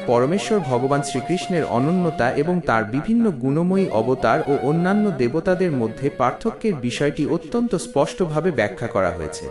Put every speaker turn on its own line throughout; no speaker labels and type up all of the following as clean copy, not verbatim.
পরমেশ্বর ভগবান শ্রীকৃষ্ণের অনন্যতা এবং তার বিভিন্ন গুণময়ী অবতার ও অন্যান্য দেবতাদের মধ্যে পার্থক্যের বিষয়টি অত্যন্ত স্পষ্টভাবে ব্যাখ্যা করা হয়েছে।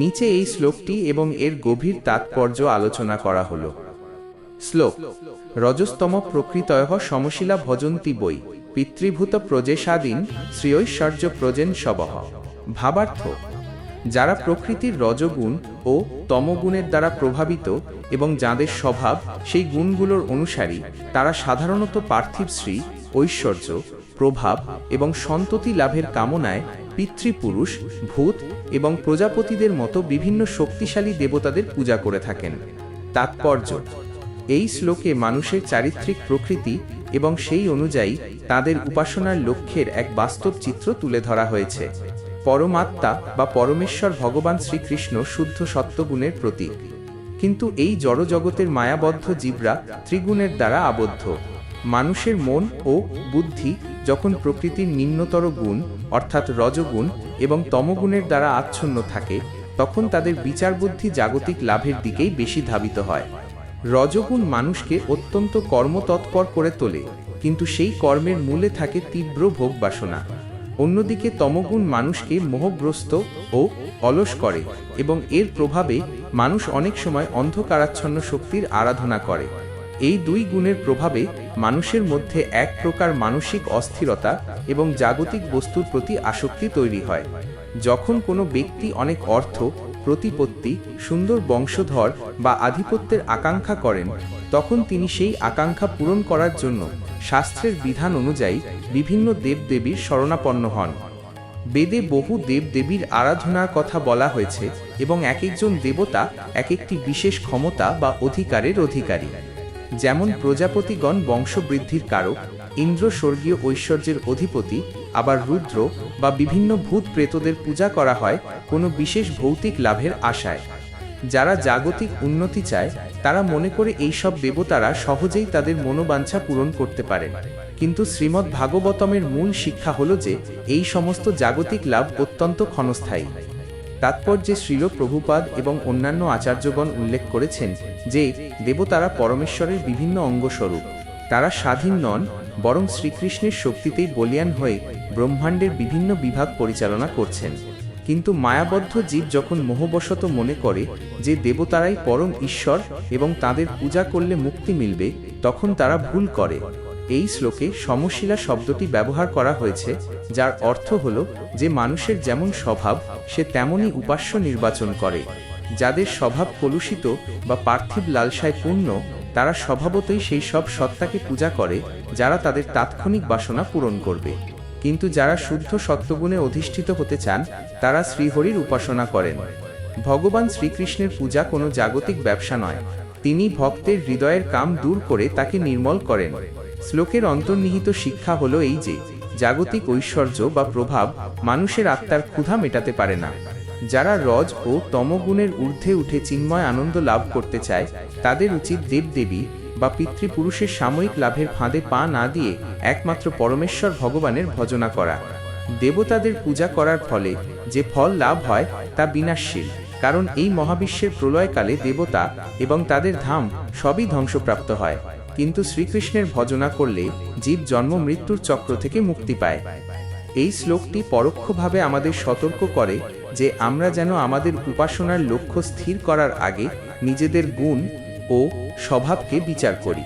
নিচে এই শ্লোকটি এবং এর গভীর তাৎপর্য আলোচনা করা হল। শ্লোক: রজস্তম প্রকৃতয়ঃ সমশিলা ভজন্তি বৈ পিতৃভূত প্রজেশাদীন শ্রেয়ৈশ্বর্য প্রজেন সবঃ। ভাবার্থ: যারা প্রকৃতির রজগুণ ও তমগুণের দ্বারা প্রভাবিত এবং যাদের স্বভাব সেই গুণগুলোর অনুসারী, তারা সাধারণত পার্থিব শ্রী, ঐশ্বর্য, প্রভাব এবং সন্ততি লাভের কামনায় পিতৃপুরুষ, ভূত এবং প্রজাপতিদের মতো বিভিন্ন শক্তিশালী দেবতাদের পূজা করে থাকেন। তাৎপর্য: এই শ্লোকে মানুষের চারিত্রিক প্রকৃতি এবং সেই অনুযায়ী তাদের উপাসনার লক্ষ্যের এক বাস্তব চিত্র তুলে ধরা হয়েছে। পরমাত্মা বা পরমেশ্বর ভগবান শ্রীকৃষ্ণ শুদ্ধ সত্ত্বগুণের প্রতীক, কিন্তু এই জড়জগতের মায়াবদ্ধ জীবরা ত্রিগুণের দ্বারা আবদ্ধ। মানুষের মন ও বুদ্ধি যখন প্রকৃতির নিম্নতর গুণ অর্থাৎ রজগুণ এবং তমগুণের দ্বারা আচ্ছন্ন থাকে, তখন তাদের বিচার বুদ্ধি জাগতিক লাভের দিকেই বেশি ধাবিত হয়। রজগুণ মানুষকে অত্যন্ত কর্মতৎপর করে তোলে, কিন্তু সেই কর্মের মূলে থাকে তীব্র ভোগ বাসনা। অন্যদিকে তমগুণ মানুষকে মোহগ্রস্ত ও অলস করে এবং এর প্রভাবে মানুষ অনেক সময় অন্ধকারাচ্ছন্ন শক্তির আরাধনা করে। এই দুই গুণের প্রভাবে মানুষের মধ্যে এক প্রকার মানসিক অস্থিরতা এবং জাগতিক বস্তুর প্রতি আসক্তি তৈরি হয়। যখন কোনো ব্যক্তি অনেক অর্থ, প্রতিপত্তি, সুন্দর বংশধর বা আধিপত্যের আকাঙ্ক্ষা করেন, তখন তিনি সেই আকাঙ্ক্ষা পূরণ করার জন্য শাস্ত্রের বিধান অনুযায়ী বিভিন্ন দেবদেবীর শরণাপন্ন হন। বেদে বহু দেবদেবীর আরাধনার কথা বলা হয়েছে এবং এক একজন দেবতা এক একটি বিশেষ ক্ষমতা বা অধিকারের অধিকারী। যেমন প্রজাপতিগণ বংশবৃদ্ধির কারক, ইন্দ্র স্বর্গীয় ঐশ্বর্যের অধিপতি, আবার রুদ্র বা বিভিন্ন ভূত প্রেতদের পূজা করা হয় কোনো বিশেষ ভৌতিক লাভের আশায়। যারা জাগতিক উন্নতি চায় তারা মনে করে এই সব দেবতারা সহজেই তাদের মনোবাঞ্ছা পূরণ করতে পারে, কিন্তু শ্রীমদ্ ভাগবতমের মূল শিক্ষা হলো যে এই সমস্ত জাগতিক লাভ অত্যন্ত ক্ষণস্থায়ী। তাৎপর্যে শ্রীল প্রভুপাদ এবং অন্যান্য আচার্যগণ উল্লেখ করেছেন যে দেবতারা পরমেশ্বরের বিভিন্ন অঙ্গস্বরূপ। তারা স্বাধীন নন, বরং শ্রীকৃষ্ণের শক্তিতেই বলীয়ান হয়ে ব্রহ্মাণ্ডের বিভিন্ন বিভাগ পরিচালনা করছেন। কিন্তু মায়াবদ্ধ জীব যখন মোহবশত মনে করে যে দেবতারাই পরম ঈশ্বর এবং তাদের পূজা করলে মুক্তি মিলবে, তখন তারা ভুল করে। এই শ্লোকে সমশিলা শব্দটি ব্যবহার করা হয়েছে, যার অর্থ হল যে মানুষের যেমন স্বভাব সে তেমনই উপাস্য নির্বাচন করে। যাদের স্বভাব কলুষিত বা পার্থিব লালসায় পূর্ণ, তারা স্বভাবতই সেই সব সত্তাকে পূজা করে যারা তাদের তাৎক্ষণিক বাসনা পূরণ করবে। কিন্তু যারা শুদ্ধ সত্ত্বগুণে অধিষ্ঠিত হতে চান, তারা শ্রীহরির উপাসনা করেন। ভগবান শ্রীকৃষ্ণের পূজা কোনো জাগতিক ব্যবসা নয়, তিনি ভক্তের হৃদয়ের কাম দূর করে তাকে নির্মল করেন। শ্লোকের অন্তর্নিহিত শিক্ষা হলো এই যে জাগতিক ঐশ্বর্য বা প্রভাব মানুষের আত্মার ক্ষুধা মেটাতে পারে না। যারা রজ ও তমগুণের ঊর্ধ্বে উঠে চিন্ময় আনন্দ লাভ করতে চায়, তাদের উচিত দেবদেবী বা পিতৃপুরুষের সাময়িক লাভের ফাঁদে পা না দিয়ে একমাত্র পরমেশ্বর ভগবানের ভজনা করা। দেবতাদের পূজা করার ফলে যে ফল লাভ হয় তা বিনাশশীল, কারণ এই মহাবিশ্বের প্রলয়কালে দেবতা এবং তাদের ধাম সবই ধ্বংসপ্রাপ্ত হয়। কিন্তু শ্রীকৃষ্ণের ভজনা করলে জীব জন্ম মৃত্যুর চক্র থেকে মুক্তি পায়। এই শ্লোকটি পরোক্ষভাবে আমাদের সতর্ক করে যে আমরা যেন আমাদের উপাসনার লক্ষ্য স্থির করার আগে নিজেদের গুণ ও স্বভাবকে বিচার করি।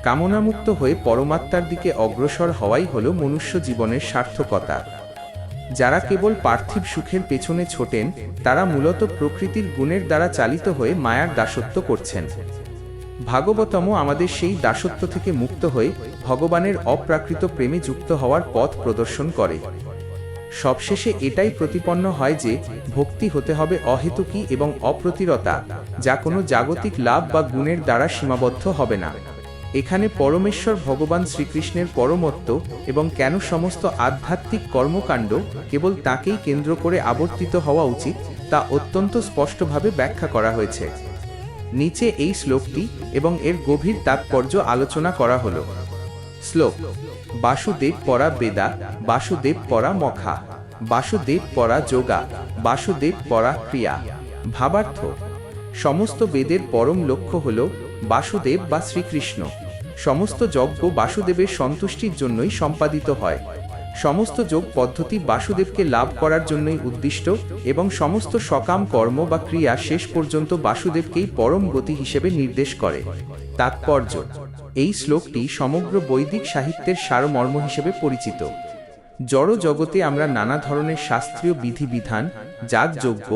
কামনামুক্ত হয়ে পরমাত্মার দিকে অগ্রসর হওয়াই হলো মনুষ্য জীবনের সার্থকতা। যারা কেবল পার্থিব সুখের পেছনে ছোটেন, তারা মূলত প্রকৃতির গুণের দ্বারা চালিত হয়ে মায়ার দাসত্ব করছেন। ভাগবতম আমাদের সেই দাসত্ব থেকে মুক্ত হয়ে ভগবানের অপ্রাকৃত প্রেমে যুক্ত হওয়ার পথ প্রদর্শন করে। সবশেষে এটাই প্রতিপন্ন হয় যে ভক্তি হতে হবে অহেতুকী এবং অপ্রতিরতা, যা কোনো জাগতিক লাভ বা গুণের দ্বারা সীমাবদ্ধ হবে না। এখানে পরমেশ্বর ভগবান শ্রীকৃষ্ণের পরমত্ব এবং কেন সমস্ত আধ্যাত্মিক কর্মকাণ্ড কেবল তাকেই কেন্দ্র করে আবর্তিত হওয়া উচিত তা অত্যন্ত স্পষ্টভাবে ব্যাখ্যা করা হয়েছে। নিচে এই শ্লোকটি এবং এর গভীর তাৎপর্য আলোচনা করা হলো। শ্লোক: বাসুদেব পরা বেদা, বাসুদেব পরা মখা, বাসুদেব পরা যোগা, বাসুদেব পরা ক্রিয়া। ভাবার্থ: সমস্ত বেদের পরম লক্ষ্য হল বাসুদেব বা শ্রীকৃষ্ণ। সমস্ত যজ্ঞ বাসুদেবের সন্তুষ্টির জন্যই সম্পাদিত হয়। সমস্ত যোগ পদ্ধতি বাসুদেবকে লাভ করার জন্যই উদ্দিষ্ট এবং সমস্ত সকাম কর্ম বা ক্রিয়া শেষ পর্যন্ত বাসুদেবকেই পরম গতি হিসেবে নির্দেশ করে। তাৎপর্য: এই শ্লোকটি সমগ্র বৈদিক সাহিত্যের সারমর্ম হিসেবে পরিচিত। জড় জগতে আমরা নানা ধরনের শাস্ত্রীয় বিধিবিধান, যাগযজ্ঞ,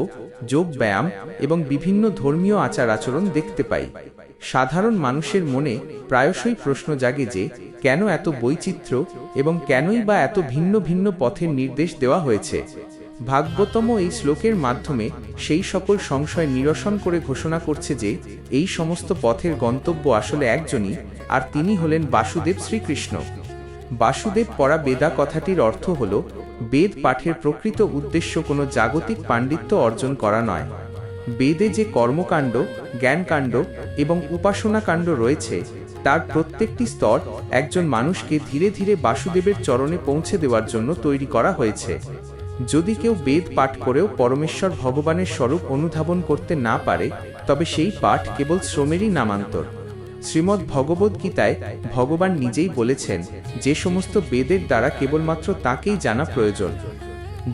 যোগ ব্যায়াম এবং বিভিন্ন ধর্মীয় আচার আচরণ দেখতে পাই। সাধারণ মানুষের মনে প্রায়শই প্রশ্ন জাগে যে কেন এত বৈচিত্র্য এবং কেনই বা এত ভিন্ন ভিন্ন পথের নির্দেশ দেওয়া হয়েছে। ভাগবতম এই শ্লোকের মাধ্যমে সেই সকল সংশয় নিরসন করে ঘোষণা করছে যে এই সমস্ত পথের গন্তব্য আসলে একজনই, আর তিনি হলেন বাসুদেব শ্রীকৃষ্ণ। বাসুদেব পরা বেদা কথাটির অর্থ হল বেদ পাঠের প্রকৃত উদ্দেশ্য কোনো জাগতিক পাণ্ডিত্য অর্জন করা নয়। বেদে যে কর্মকাণ্ড, জ্ঞানকাণ্ড এবং উপাসনাকাণ্ড রয়েছে তার প্রত্যেকটি স্তর একজন মানুষকে ধীরে ধীরে বাসুদেবের চরণে পৌঁছে দেওয়ার জন্য তৈরি করা হয়েছে। যদি কেউ বেদ পাঠ করেও পরমেশ্বর ভগবানের স্বরূপ অনুধাবন করতে না পারে, তবে সেই পাঠ কেবল শ্রমেরই নামান্তর। শ্রীমদ্ ভগবদ্ গীতায় ভগবান নিজেই বলেছেন যে সমস্ত বেদের দ্বারা কেবলমাত্র তাকেই জানা প্রয়োজন।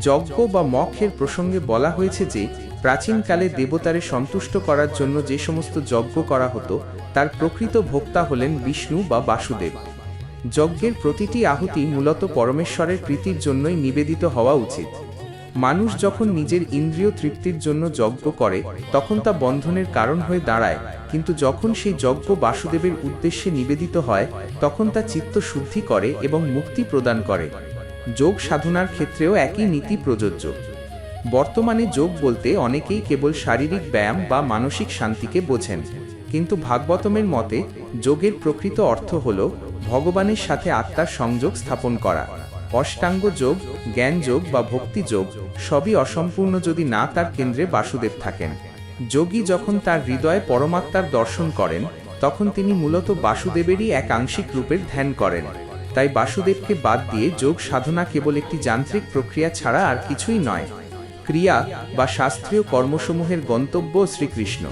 যজ্ঞ বা মক্ষের প্রসঙ্গে বলা হয়েছে যে প্রাচীনকালে দেবতারে সন্তুষ্ট করার জন্য যে সমস্ত যজ্ঞ করা হতো তার প্রকৃত ভোক্তা হলেন বিষ্ণু বা বাসুদেব। যজ্ঞের প্রতিটি আহুতি মূলত পরমেশ্বরের প্রীতির জন্যই নিবেদিত হওয়া উচিত। মানুষ যখন নিজের ইন্দ্রিয় তৃপ্তির জন্য যজ্ঞ করে তখন তা বন্ধনের কারণ হয়ে দাঁড়ায়, কিন্তু যখন সেই যজ্ঞ বাসুদেবের উদ্দেশ্যে নিবেদিত হয় তখন তা চিত্ত শুদ্ধি করে এবং মুক্তি প্রদান করে। যোগ সাধনার ক্ষেত্রেও একই নীতি প্রযোজ্য। বর্তমানে যোগ বলতে অনেকেই কেবল শারীরিক ব্যায়াম বা মানসিক শান্তিকে বোঝেন, কিন্তু ভাগবতমের মতে যোগের প্রকৃত অর্থ হল ভগবানের সাথে আত্মার সংযোগ স্থাপন করা। অষ্টাঙ্গ যোগ, জ্ঞান যোগ বা ভক্তি যোগ সবই অসম্পূর্ণ যদি না তার কেন্দ্রে বাসুদেব থাকেন। যোগী যখন তার হৃদয়ে পরমাত্মার দর্শন করেন তখন তিনি মূলত বাসুদেবেরই এক আংশিক রূপের ধ্যান করেন। তাই বাসুদেবকে বাদ দিয়ে যোগ সাধনা কেবল একটি যান্ত্রিক প্রক্রিয়া ছাড়া আর কিছুই নয়। ক্রিয়া বা শাস্ত্রীয় কর্মসমূহের গন্তব্য শ্রীকৃষ্ণ।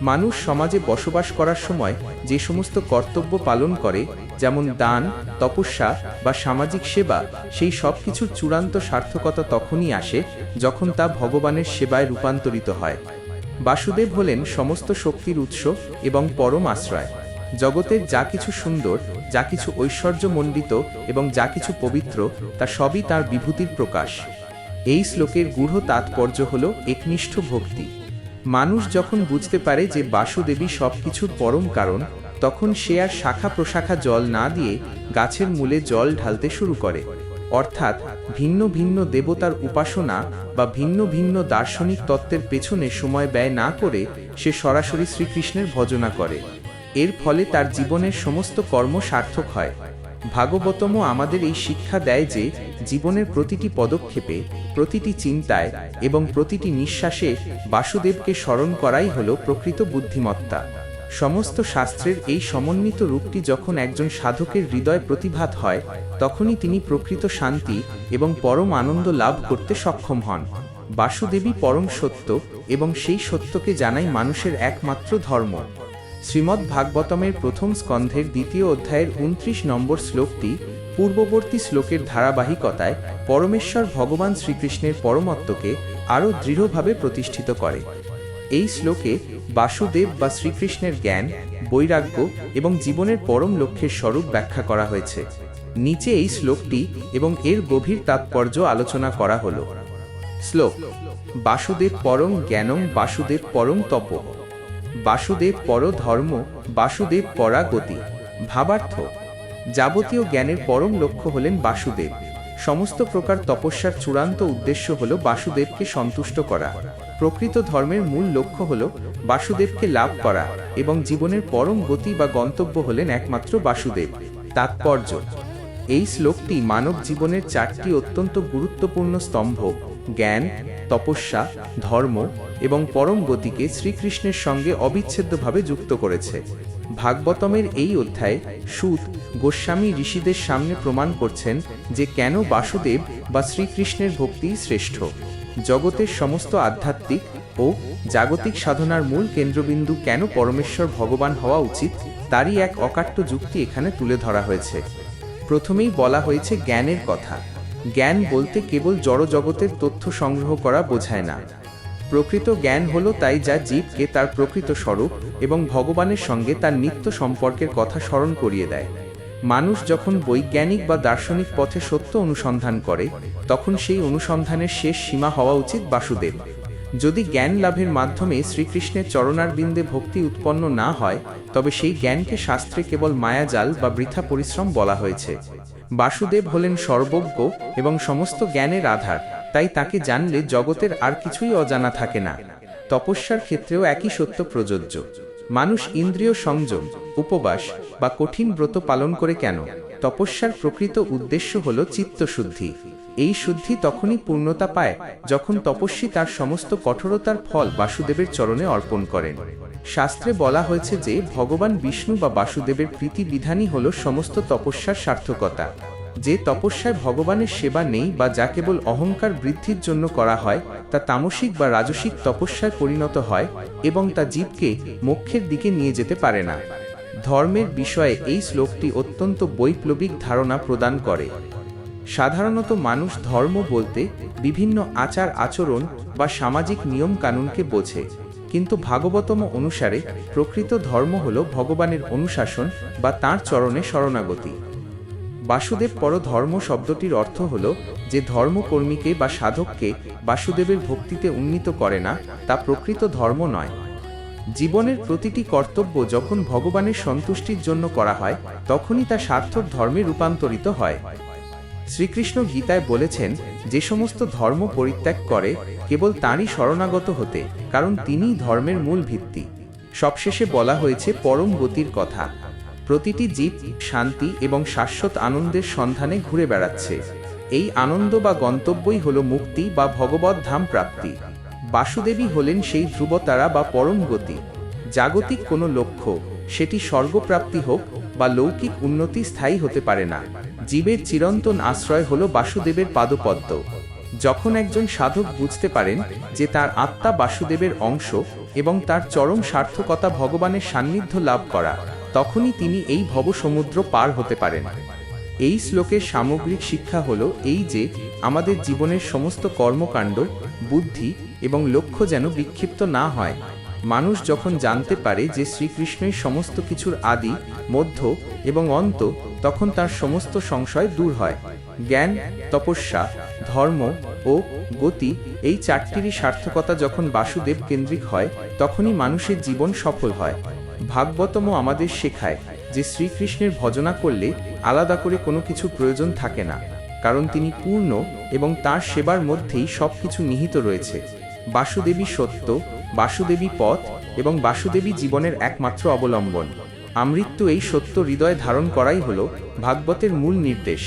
মানুষ সমাজে বসবাস করার সময় যে সমস্ত কর্তব্য পালন করে, যেমন দান, তপস্যা বা সামাজিক সেবা, সেই সব কিছুর চূড়ান্ত সার্থকতা তখনই আসে যখন তা ভগবানের সেবায় রূপান্তরিত হয়। বাসুদেব হলেন সমস্ত শক্তির উৎস এবং পরম আশ্রয়। জগতের যা কিছু সুন্দর, যা কিছু ঐশ্বর্যমণ্ডিত এবং যা কিছু পবিত্র, তা সবই তাঁর বিভূতির প্রকাশ। এই শ্লোকের গূঢ় তাৎপর্য হল একনিষ্ঠ ভক্তি। মানুষ যখন বুঝতে পারে যে বাসুদেবী সব কিছুর পরম কারণ, তখন সে আর শাখা প্রশাখা জল না দিয়ে গাছের মূলে জল ঢালতে শুরু করে। অর্থাৎ ভিন্ন ভিন্ন দেবতার উপাসনা বা ভিন্ন ভিন্ন দার্শনিক তত্ত্বের পেছনে সময় ব্যয় না করে সে সরাসরি শ্রীকৃষ্ণের ভজনা করে। এর ফলে তার জীবনের সমস্ত কর্ম সার্থক হয়। ভাগবতমও আমাদের এই শিক্ষা দেয় যে জীবনের প্রতিটি পদক্ষেপে, প্রতিটি চিন্তায় এবং প্রতিটি নিঃশ্বাসে বাসুদেবকে স্মরণ করাই হল প্রকৃত বুদ্ধিমত্তা। সমস্ত শাস্ত্রের এই সমন্বিত রূপটি যখন একজন সাধকের হৃদয় প্রতিভাত হয়, তখনই তিনি প্রকৃত শান্তি এবং পরম আনন্দ লাভ করতে সক্ষম হন। বাসুদেবী পরম সত্য এবং সেই সত্যকে জানাই মানুষের একমাত্র ধর্ম। শ্রীমদ্ ভাগবতমের প্রথম স্কন্ধের 2য় অধ্যায়ের 29 নম্বর শ্লোকটি পূর্ববর্তী শ্লোকের ধারাবাহিকতায় পরমেশ্বর ভগবান শ্রীকৃষ্ণের পরমত্বকে আরও দৃঢ়ভাবে প্রতিষ্ঠিত করে। এই শ্লোকে বাসুদেব বা শ্রীকৃষ্ণের জ্ঞান, বৈরাগ্য এবং জীবনের পরম লক্ষ্যের স্বরূপ ব্যাখ্যা করা হয়েছে। নিচে এই শ্লোকটি এবং এর গভীর তাৎপর্য আলোচনা করা হল। শ্লোক: বাসুদেব পরং জ্ঞানং বাসুদেব পরং তপ, বাসুদেব পর ধর্ম, বাসুদেব পরা গতি। ভাবার্থ: যাবতীয় জ্ঞানের পরম লক্ষ্য হলেন বাসুদেব। সমস্ত প্রকার তপস্যার চূড়ান্ত উদ্দেশ্য হল বাসুদেবকে সন্তুষ্ট করা। প্রকৃত ধর্মের মূল লক্ষ্য হল বাসুদেবকে লাভ করা এবং জীবনের পরম গতি বা গন্তব্য হলেন একমাত্র বাসুদেব। তাৎপর্য: এই শ্লোকটি মানব জীবনের 4টি অত্যন্ত গুরুত্বপূর্ণ স্তম্ভ জ্ঞান, তপস্যা, ধর্ম এবং পরম গতিকে শ্রীকৃষ্ণের সঙ্গে অবিচ্ছেদ্যভাবে যুক্ত করেছে। ভাগবতমের এই অধ্যায়ে সূত গোস্বামী ঋষিদের সামনে প্রমাণ করছেন যে কেন বাসুদেব বা শ্রীকৃষ্ণের ভক্তি শ্রেষ্ঠ। জগতের সমস্ত আধ্যাত্মিক ও জাগতিক সাধনার মূল কেন্দ্রবিন্দু কেন পরমেশ্বর ভগবান হওয়া উচিত তারই এক অকাট্য যুক্তি এখানে তুলে ধরা হয়েছে। প্রথমেই বলা হয়েছে জ্ঞানের কথা। জ্ঞান বলতে কেবল জড়জগতের তথ্য সংগ্রহ করা বোঝায় না। প্রকৃত জ্ঞান হলো তাই যা জীবকে তার প্রকৃত স্বরূপ এবং ভগবানের সঙ্গে তার নিত্য সম্পর্কের কথা স্মরণ করিয়ে দেয়। মানুষ যখন বৈজ্ঞানিক বা দার্শনিক পথে সত্য অনুসন্ধান করে, তখন সেই অনুসন্ধানের শেষ সীমা হওয়া উচিত বাসুদেব। যদি জ্ঞান লাভের মাধ্যমে শ্রীকৃষ্ণের চরণারবিন্দে ভক্তি উৎপন্ন না হয়, তবে সেই জ্ঞানকে শাস্ত্রে কেবল মায়াজাল বা বৃথা পরিশ্রম বলা হয়েছে। বাসুদেব হলেন সর্বজ্ঞ এবং সমস্ত জ্ঞানের আধার, তাই তাকে জানলে জগতের আর কিছুই অজানা থাকে না। তপস্যার ক্ষেত্রেও একই সত্য প্রযোজ্য। মানুষ ইন্দ্রিয় সংযম, উপবাস বা কঠিন ব্রত পালন করে কেন? তপস্যার প্রকৃত উদ্দেশ্য হল চিত্তশুদ্ধি। এই শুদ্ধি তখনই পূর্ণতা পায় যখন তপস্বী তার সমস্ত কঠোরতার ফল বাসুদেবের চরণে অর্পণ করেন। শাস্ত্রে বলা হয়েছে যে ভগবান বিষ্ণু বা বাসুদেবের প্রীতি বিধানই হল সমস্ত তপস্যার সার্থকতা। যে তপস্যায় ভগবানের সেবা নেই বা যা কেবল অহংকার বৃদ্ধির জন্য করা হয়, তা তামসিক বা রাজসিক তপস্যায় পরিণত হয় এবং তা জীবকে মোক্ষের দিকে নিয়ে যেতে পারে না। ধর্মের বিষয়ে এই শ্লোকটি অত্যন্ত বৈপ্লবিক ধারণা প্রদান করে। সাধারণত মানুষ ধর্ম বলতে বিভিন্ন আচার আচরণ বা সামাজিক নিয়ম কানুনকে বোঝে, কিন্তু ভাগবতম অনুসারে প্রকৃত ধর্ম হল ভগবানের অনুশাসন বা তাঁর চরণে শরণাগতি। বাসুদেব পর ধর্ম শব্দটির অর্থ হল যে ধর্মকর্মীকে বা সাধককে বাসুদেবের ভক্তিতে উন্নীত করে না, তা প্রকৃত ধর্ম নয়। জীবনের প্রতিটি কর্তব্য যখন ভগবানের সন্তুষ্টির জন্য করা হয়, তখনই তা সার্থক ধর্মে রূপান্তরিত হয়। শ্রীকৃষ্ণ গীতায় বলেছেন, যে সমস্ত ধর্ম পরিত্যাগ করে কেবল তাঁরই শরণাগত হতে, কারণ তিনিই ধর্মের মূল ভিত্তি। সবশেষে বলা হয়েছে পরম গতির কথা। প্রতিটি জীব শান্তি এবং শাশ্বত আনন্দের সন্ধানে ঘুরে বেড়াচ্ছে। এই আনন্দ বা গন্তব্যই হল মুক্তি বা ভগবৎ ধাম প্রাপ্তি। বাসুদেবী হলেন সেই ধ্রুবতারা বা পরম গতি। জাগতিক কোনো লক্ষ্য, সেটি স্বর্গপ্রাপ্তি হোক বা লৌকিক উন্নতি, স্থায়ী হতে পারে না। জীবের চিরন্তন আশ্রয় হল বাসুদেবের পাদপদ্ম। যখন একজন সাধক বুঝতে পারেন যে তার আত্মা বাসুদেবের অংশ এবং তার চরম সার্থকতা ভগবানের সান্নিধ্য লাভ করা, তখনই তিনি এই ভবসমুদ্র পার হতে পারেন। এই শ্লোকের সামগ্রিক শিক্ষা হল এই যে আমাদের জীবনের সমস্ত কর্মকাণ্ড, বুদ্ধি এবং লক্ষ্য যেন বিক্ষিপ্ত না হয়। মানুষ যখন জানতে পারে যে শ্রীকৃষ্ণই সমস্ত কিছুর আদি, মধ্য এবং অন্ত, তখন তার সমস্ত সংশয় দূর হয়। জ্ঞান, তপস্যা, ধর্ম ও গতি, এই চারটিরই সার্থকতা যখন বাসুদেব কেন্দ্রিক হয়, তখনই মানুষের জীবন সফল হয়। ভাগবতম আমাদের শেখায় যে শ্রীকৃষ্ণের ভজনা করলে আলাদা করে কোনো কিছু প্রয়োজন থাকে না, কারণ তিনি পূর্ণ এবং তাঁর সেবার মধ্যেই সব কিছু নিহিত রয়েছে। বাসুদেবী সত্য, বাসুদেবী পথ এবং বাসুদেবী জীবনের একমাত্র অবলম্বন। আমৃত্যু এই সত্য হৃদয়ে ধারণ করাই হল ভাগবতের মূল নির্দেশ।